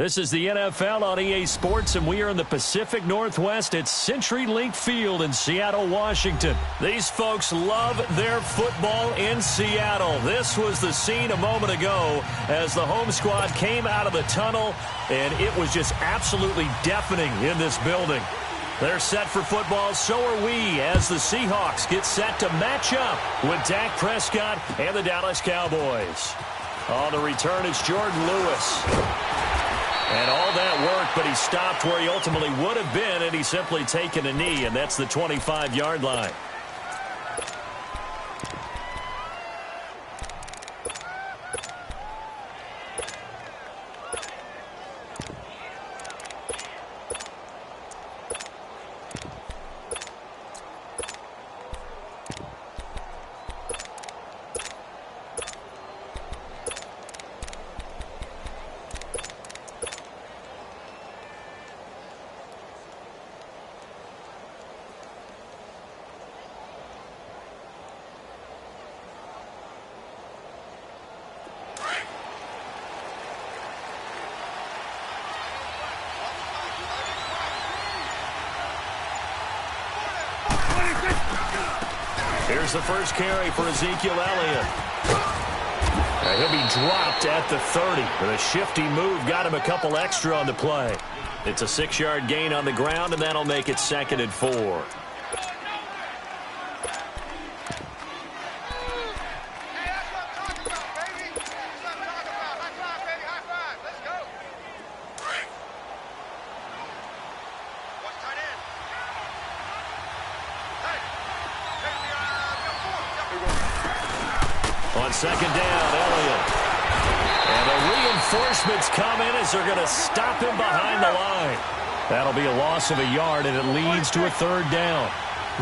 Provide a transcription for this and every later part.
This is the NFL on EA Sports, and we are in the Pacific Northwest at CenturyLink Field in Seattle, Washington. These folks love their football in Seattle. This was the scene a moment ago as the home squad came out of the tunnel, and it was just absolutely deafening in this building. They're set for football, so are we, as the Seahawks get set to match up with Dak Prescott and the Dallas Cowboys. On the return, it's Jordan Lewis. And all that work, but he stopped where he ultimately would have been, and he's simply taken a knee, and that's the 25-yard line. Here's the first carry for Ezekiel Elliott. He'll be dropped at the 30. With a shifty move, got him a couple extra on the play. It's a 6-yard gain on the ground, and that'll make it 2nd and 4. On 2nd down, Elliott. And the reinforcements come in as they're going to stop him behind the line. That'll be a loss of a yard, and it leads to a 3rd down.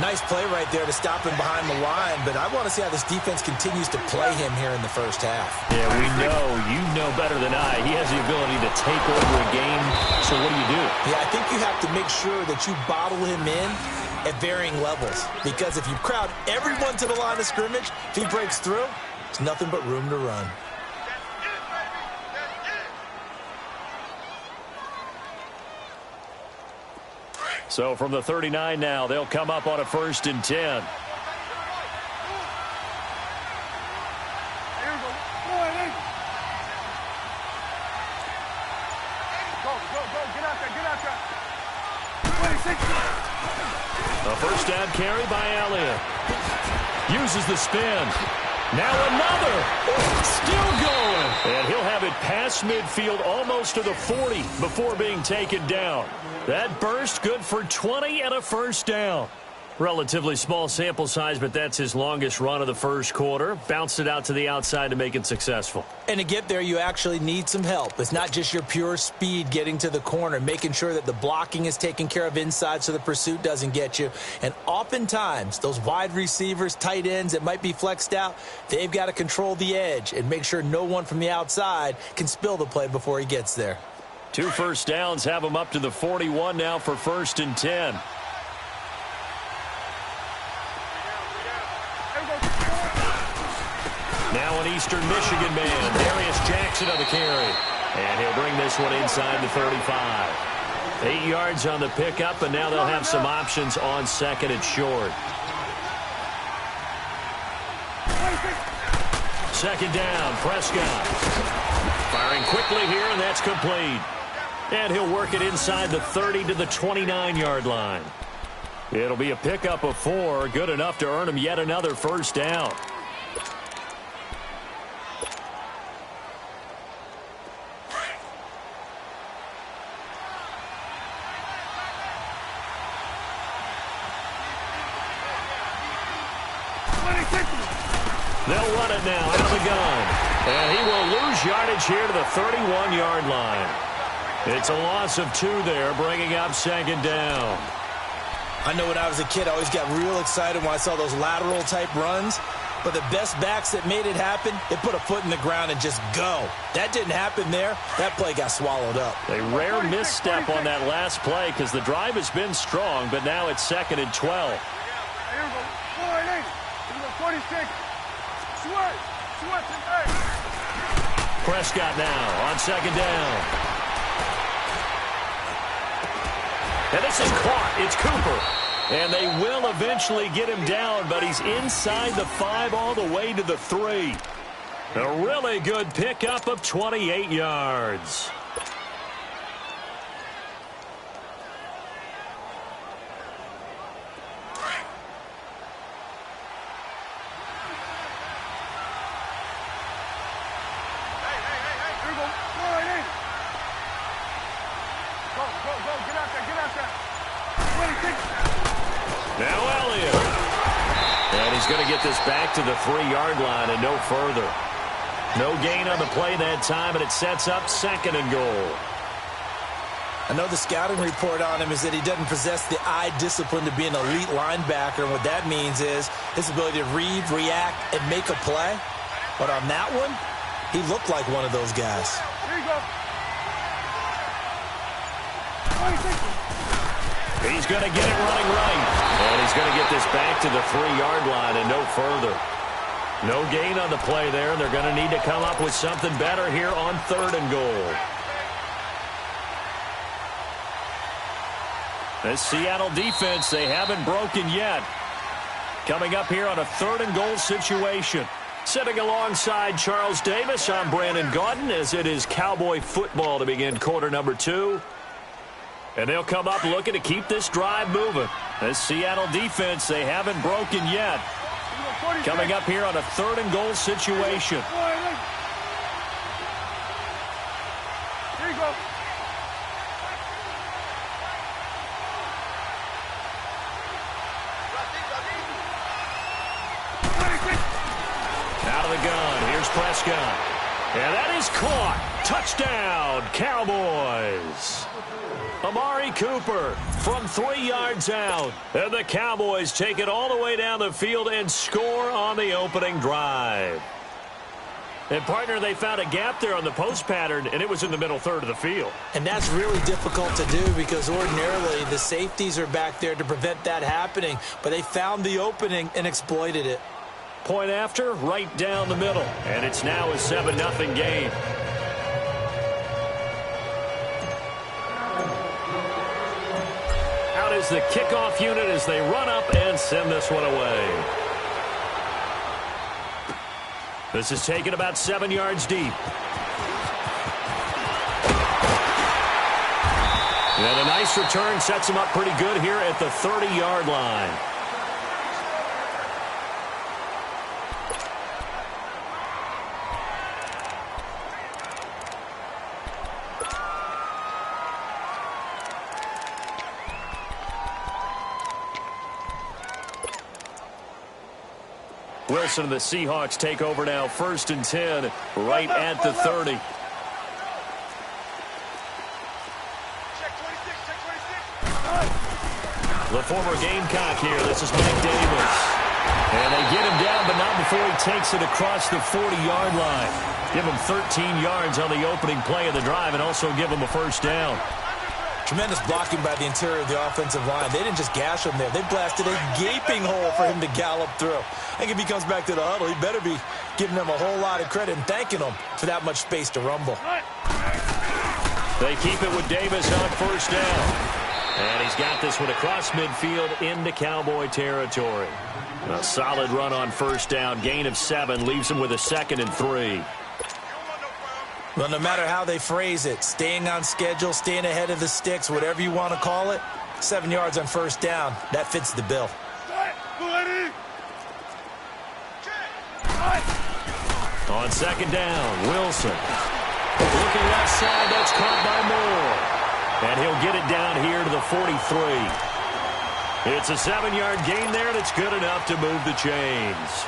Nice play right there to stop him behind the line, but I want to see how this defense continues to play him here in the first half. Yeah, we know. You know better than I. He has the ability to take over a game, so what do? Yeah, I think you have to make sure that you bottle him in at varying levels, because if you crowd everyone to the line of scrimmage, if he breaks through, it's nothing but room to run. So from the 39 now, they'll come up on a 1st and 10. A first down carry by Elliott. Uses the spin. Now another. Still going. And he'll have it past midfield almost to the 40 before being taken down. That burst good for 20 and a first down. Relatively small sample size, but that's his longest run of the first quarter. Bounced it out to the outside to make it successful. And to get there, you actually need some help. It's not just your pure speed getting to the corner, making sure that the blocking is taken care of inside so the pursuit doesn't get you. And oftentimes, those wide receivers, tight ends that might be flexed out, they've got to control the edge and make sure no one from the outside can spill the play before he gets there. 2 first downs have him up to the 41 now for 1st and 10. Now an Eastern Michigan man, Darius Jackson on the carry. And he'll bring this one inside the 35. 8 yards on the pickup, and now they'll have some options on 2nd and short. 2nd down, Prescott. Firing quickly here, and that's complete. And he'll work it inside the 30 to the 29-yard line. It'll be a pickup of 4, good enough to earn him yet another first down. They'll run it now out of the gun. And he will lose yardage here to the 31-yard line. It's a loss of 2 there, bringing up 2nd down. I know when I was a kid, I always got real excited when I saw those lateral-type runs. But the best backs that made it happen, they put a foot in the ground and just go. That didn't happen there. That play got swallowed up. A rare misstep on that last play because the drive has been strong, but now it's 2nd and 12. Here we go. 46. Prescott now on 2nd down. And this is caught. It's Cooper. And they will eventually get him down, but he's inside the 5 all the way to the 3. A really good pickup of 28 yards. Now Elliott. And he's going to get this back to the 3-yard line and no further. No gain on the play that time, and it sets up 2nd and goal. I know the scouting report on him is that he doesn't possess the eye discipline to be an elite linebacker. And what that means is his ability to read, react, and make a play. But on that one, he looked like one of those guys. Here you go. 26. He's going to get it running right. And he's going to get this back to the 3-yard line and no further. No gain on the play there. They're going to need to come up with something better here on 3rd and goal. This Seattle defense, they haven't broken yet. Coming up here on a 3rd and goal situation. Sitting alongside Charles Davis, I'm Brandon Gaudin as it is Cowboy football to begin quarter number 2. And they'll come up looking to keep this drive moving. This Seattle defense, they haven't broken yet. Coming up here on a 3rd and goal situation. Here you go. Out of the gun, here's Prescott. And that is caught. Touchdown, Cowboys. Amari Cooper from 3 yards out. And the Cowboys take it all the way down the field and score on the opening drive. And, partner, they found a gap there on the post pattern, and it was in the middle 3rd of the field. And that's really difficult to do because ordinarily the safeties are back there to prevent that happening. But they found the opening and exploited it. Point after, right down the middle. And it's now a 7-0 game. Out is the kickoff unit as they run up and send this one away. This is taken about 7 yards deep. And a nice return sets him up pretty good here at the 30-yard line. Wilson and the Seahawks take over now, 1st and 10, right at the 30. Check 26, check 26. The former Gamecock here. This is Mike Davis. And they get him down, but not before he takes it across the 40-yard line. Give him 13 yards on the opening play of the drive and also give him a 1st down. Tremendous blocking by the interior of the offensive line. They didn't just gash him there. They blasted a gaping hole for him to gallop through. I think if he comes back to the huddle, he better be giving them a whole lot of credit and thanking them for that much space to rumble. They keep it with Davis on 1st down. And he's got this one across midfield into Cowboy territory. A solid run on 1st down. Gain of 7 leaves him with a 2nd and 3. Well, no matter how they phrase it, staying on schedule, staying ahead of the sticks, whatever you want to call it, 7 yards on 1st down, that fits the bill. On 2nd down, Wilson. Looking left side, that's caught by Moore. And he'll get it down here to the 43. It's a 7-yard gain there, and it's good enough to move the chains.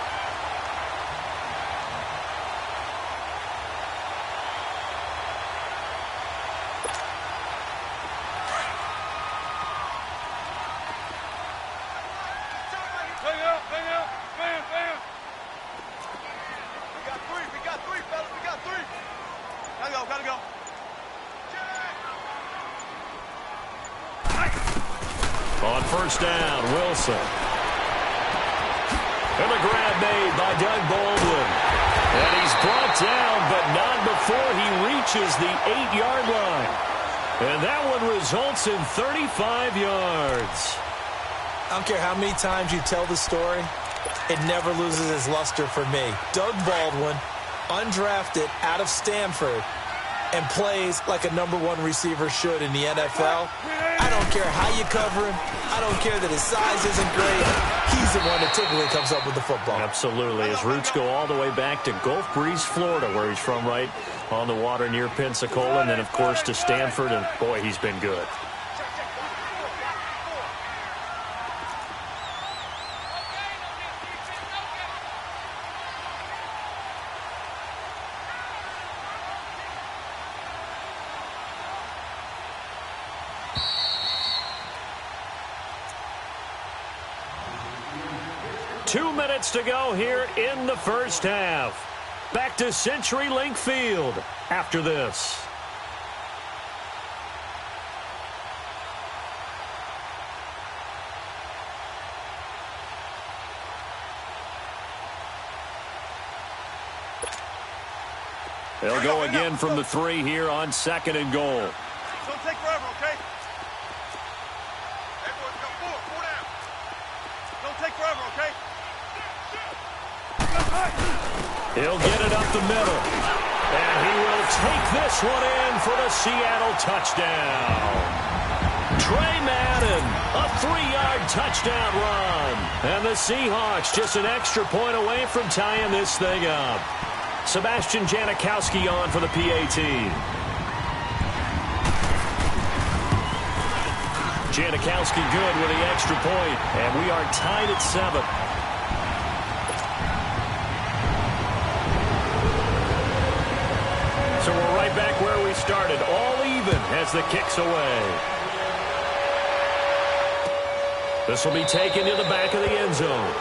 On 1st down, Wilson. And the grab made by Doug Baldwin. And he's brought down, but not before he reaches the 8-yard line. And that one results in 35 yards. I don't care how many times you tell the story, it never loses its luster for me. Doug Baldwin, undrafted out of Stanford, and plays like a #1 receiver should in the NFL. I don't care how you cover him. I don't care that his size isn't great. He's the one that typically comes up with the football. Absolutely. His roots go all the way back to Gulf Breeze, Florida, where he's from, right on the water near Pensacola. And then, of course, to Stanford. And, boy, he's been good. Two minutes to go here in the first half. Back to CenturyLink Field after this. They'll go again from the 3 here on 2nd and goal. Don't take forever, okay? Everyone go four down. Don't take forever, okay? He'll get it up the middle. And he will take this one in for the Seattle touchdown. Trey Madden, a 3-yard touchdown run. And the Seahawks just an extra point away from tying this thing up. Sebastian Janikowski on for the PAT. Janikowski good with the extra point. And we are tied at 7. So we're right back where we started, all even as the kick's away. This will be taken to the back of the end zone.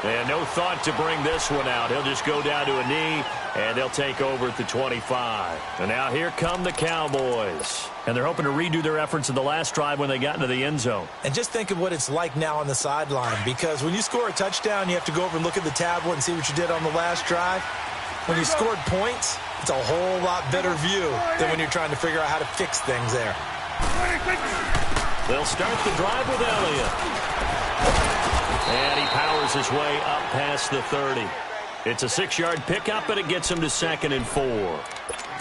And no thought to bring this one out. He'll just go down to a knee, and they'll take over at the 25. And now here come the Cowboys. And they're hoping to redo their efforts in the last drive when they got into the end zone. And just think of what it's like now on the sideline, because when you score a touchdown, you have to go over and look at the tablet and see what you did on the last drive. When you scored points, it's a whole lot better view than when you're trying to figure out how to fix things there. They'll start the drive with Elliott. And he powers his way up past the 30. It's a 6-yard pickup, and it gets him to 2nd and 4.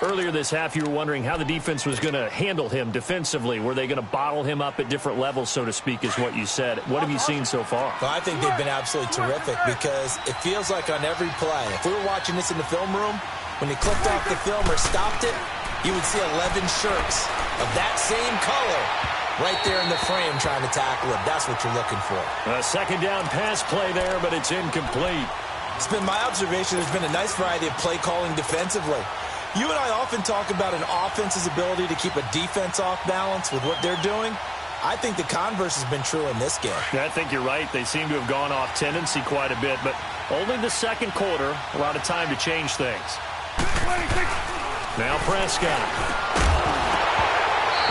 Earlier this half, you were wondering how the defense was going to handle him defensively. Were they going to bottle him up at different levels, so to speak, is what you said. What have you seen so far? Well, I think they've been absolutely terrific because it feels like on every play, if we were watching this in the film room, when you clicked off the film or stopped it, you would see 11 shirts of that same color right there in the frame trying to tackle him. That's what you're looking for. A 2nd down pass play there, but it's incomplete. It's been my observation there's been a nice variety of play calling defensively. You and I often talk about an offense's ability to keep a defense off balance with what they're doing. I think the converse has been true in this game. Yeah, I think you're right. They seem to have gone off tendency quite a bit, but only the 2nd quarter, a lot of time to change things. Now Prescott.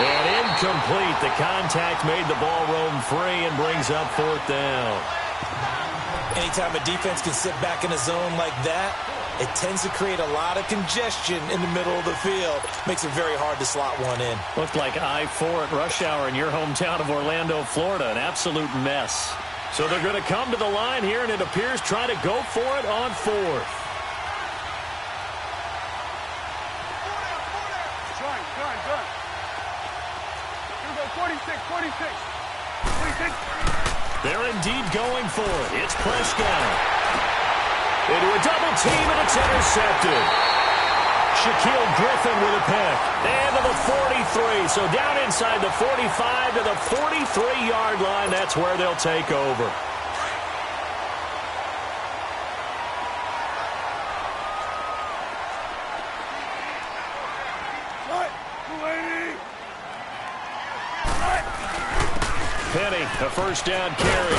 And incomplete. The contact made the ball roam free and brings up 4th down. Anytime a defense can sit back in a zone like that, it tends to create a lot of congestion in the middle of the field. Makes it very hard to slot one in. Looked like I-4 at rush hour in your hometown of Orlando, Florida. An absolute mess. So they're going to come to the line here, and it appears try to go for it on 4th. Good. Here we go, 46. They're indeed going for it. It's Prescott. Into a double team, and it's intercepted. Shaquille Griffin with a pick. And to the 43. So down inside the 45 to the 43-yard line. That's where they'll take over. Penny, a 1st down carry.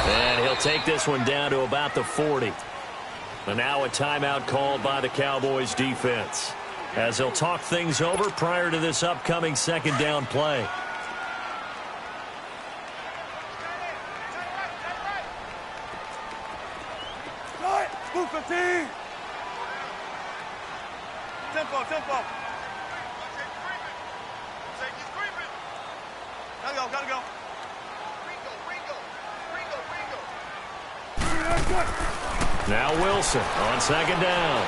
And he'll take this one down to about the 40. And now a timeout called by the Cowboys defense, as they'll talk things over prior to this upcoming 2nd down play. Move 15. Tempo. Gotta go. Now Wilson on second down.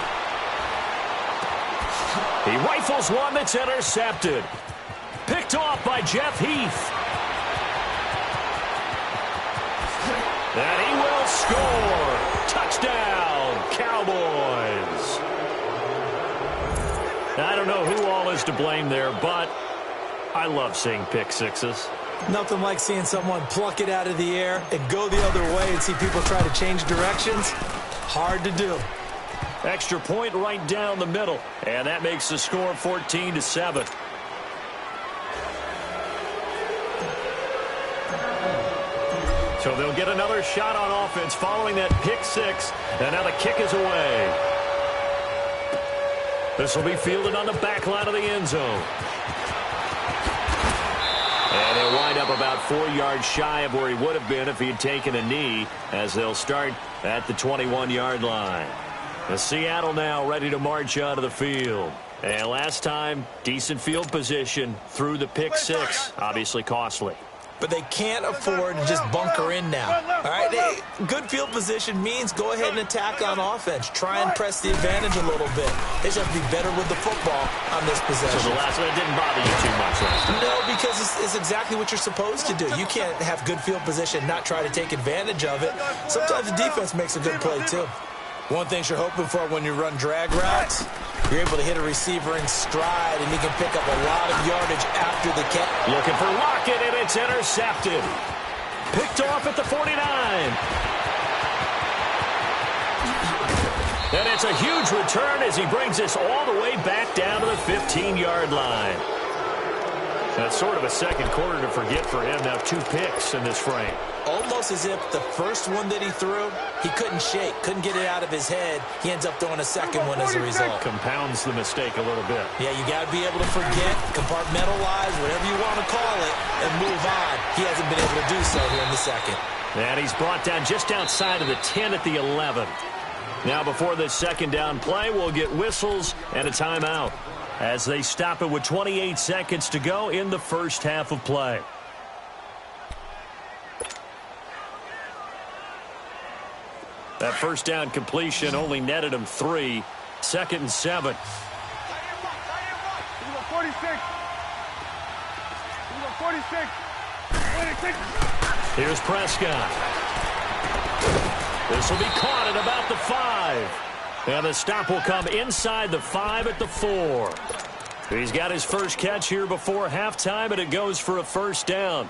He rifles one that's intercepted. Picked off by Jeff Heath. And he will score. Touchdown, Cowboys. Now, I don't know who all is to blame there, but I love seeing pick sixes. Nothing like seeing someone pluck it out of the air and go the other way and see people try to change directions. Hard to do. Extra point right down the middle, and that makes the score 14-7. So they'll get another shot on offense following that pick six, and now the kick is away. This will be fielded on the back line of the end zone. And he'll wind up about 4 yards shy of where he would have been if he had taken a knee, as they'll start at the 21-yard line. The Seattle now ready to march onto the field. And last time, decent field position through the pick six. Obviously costly. But they can't afford to just bunker in now. All right, good field position means go ahead and attack on offense. Try and press the advantage a little bit. They just have to be better with the football on this possession. So the last one, it didn't bother you too much last time. No, because it's exactly what you're supposed to do. You can't have good field position, not try to take advantage of it. Sometimes the defense makes a good play, too. One thing you're hoping for when you run drag routes, you're able to hit a receiver in stride, and he can pick up a lot of yardage after the catch. Looking for Lockett, and it's intercepted. Picked off at the 49. And it's a huge return as he brings us all the way back down to the 15-yard line. That's sort of a second quarter to forget for him. Now 2 picks in this frame. Almost as if the first one that he threw, he couldn't shake, couldn't get it out of his head. He ends up throwing a second one as a result. Compounds the mistake a little bit. Yeah, you got to be able to forget, compartmentalize, whatever you want to call it, and move on. He hasn't been able to do so here in the second. And he's brought down just outside of the 10 at the 11. Now before this second down play, we'll get whistles and a timeout as they stop it with 28 seconds to go in the first half of play. That first down completion only netted him 3. 2nd and 7. 46. Here's Prescott. This will be caught at about the 5. And the stop will come inside the 5 at the 4. He's got his first catch here before halftime, and it goes for a first down.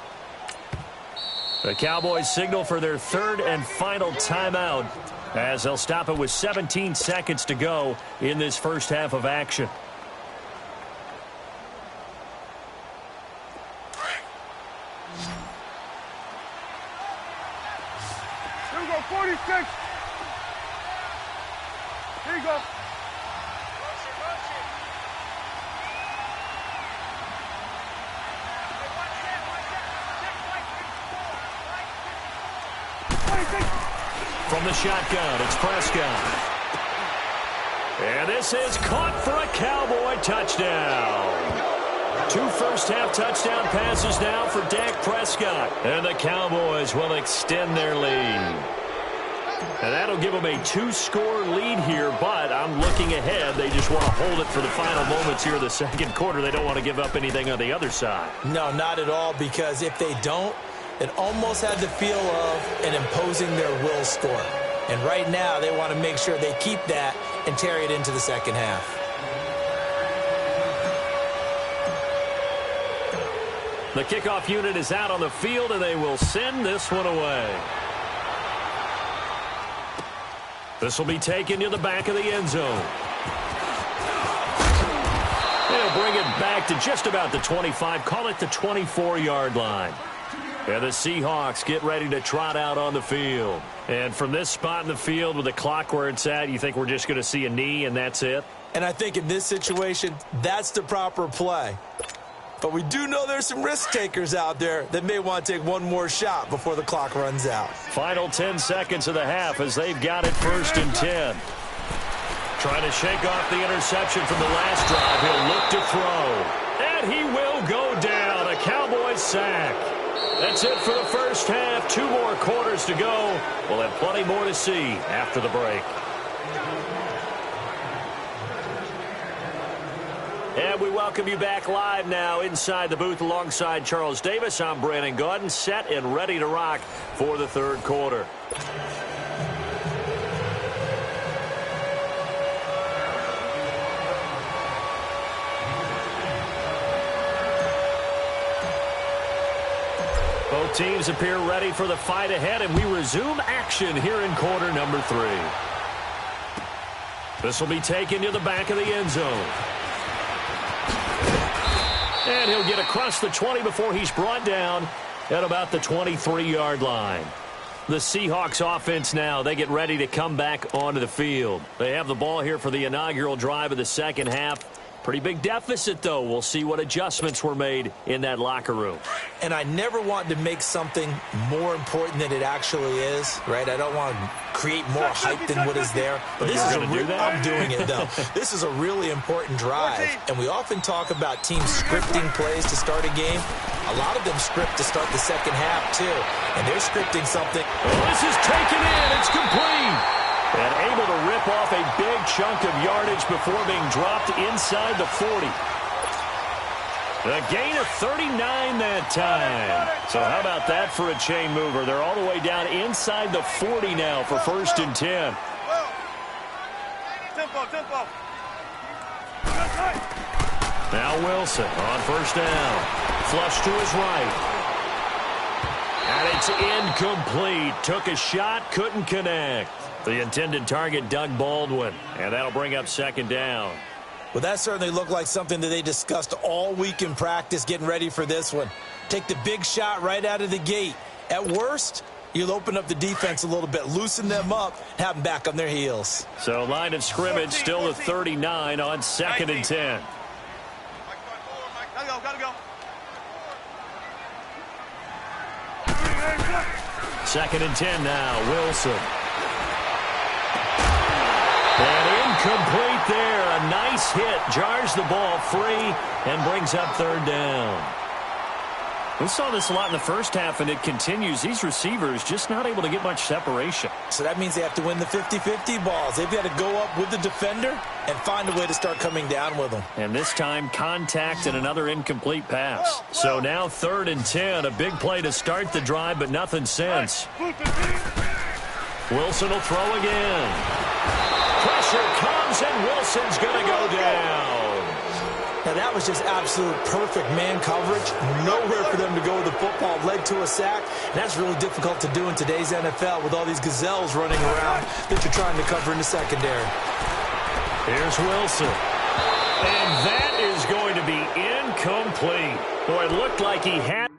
The Cowboys signal for their 3rd and final timeout as they'll stop it with 17 seconds to go in this first half of action. Here we go, 46. Here you go. From the shotgun, it's Prescott. And this is caught for a Cowboy touchdown. 2 first-half touchdown passes now for Dak Prescott. And the Cowboys will extend their lead. And that'll give them a 2-score lead here, but I'm looking ahead. They just want to hold it for the final moments here of the second quarter. They don't want to give up anything on the other side. No, not at all, because if they don't, it almost had the feel of an imposing their will score. And right now, they want to make sure they keep that and carry it into the second half. The kickoff unit is out on the field, and they will send this one away. This will be taken to the back of the end zone. They'll bring it back to just about the 25, call it the 24-yard line. And the Seahawks get ready to trot out on the field. And from this spot in the field with the clock where it's at, you think we're just going to see a knee and that's it? And I think in this situation, that's the proper play. But we do know there's some risk takers out there that may want to take one more shot before the clock runs out. Final 10 seconds of the half as they've got it 1st and 10. Trying to shake off the interception from the last drive. He'll look to throw. And he will go down. A Cowboys a sack. That's it for the first half. 2 more quarters to go. We'll have plenty more to see after the break. And we welcome you back live now inside the booth alongside Charles Davis. I'm Brandon Gaudin, set and ready to rock for the third quarter. Both teams appear ready for the fight ahead, and we resume action here in quarter number 3. This will be taken to the back of the end zone. And he'll get across the 20 before he's brought down at about the 23-yard line. The Seahawks offense now, they get ready to come back onto the field. They have the ball here for the inaugural drive of the second half. Pretty big deficit, though. We'll see what adjustments were made in that locker room. And I never want to make something more important than it actually is, right? I don't want to create more hype than what is there. But this is I'm doing it, though. This is a really important drive. And we often talk about teams scripting plays to start a game. A lot of them script to start the second half, too. And they're scripting something. Oh, this is taken in. It's complete. And able to rip off a big chunk of yardage before being dropped inside the 40. A gain of 39 that time. So how about that for a chain mover? They're all the way down inside the 40 now for 1st and 10. Tempo. Now Wilson on 1st down. Flush to his right. And it's incomplete. Took a shot, couldn't connect. The intended target, Doug Baldwin. And that'll bring up 2nd down. Well, that certainly looked like something that they discussed all week in practice getting ready for this one. Take the big shot right out of the gate. At worst, you'll open up the defense a little bit, loosen them up, have them back on their heels. So line of scrimmage still the 39 on 2nd and 10. Gotta go. 2nd and 10 now. Wilson. And incomplete there. A nice hit. Jars the ball free and brings up 3rd down. We saw this a lot in the first half, and it continues. These receivers just not able to get much separation. So that means they have to win the 50-50 balls. They've got to go up with the defender and find a way to start coming down with them. And this time, contact and another incomplete pass. So now 3rd and 10. A big play to start the drive, but nothing since. Wilson will throw again. Pressure comes, and Wilson's going to go down. Now, that was just absolute perfect man coverage. Nowhere for them to go with the football. Led to a sack. And that's really difficult to do in today's NFL with all these gazelles running around that you're trying to cover in the secondary. Here's Wilson. And that is going to be incomplete. Boy, it looked like he had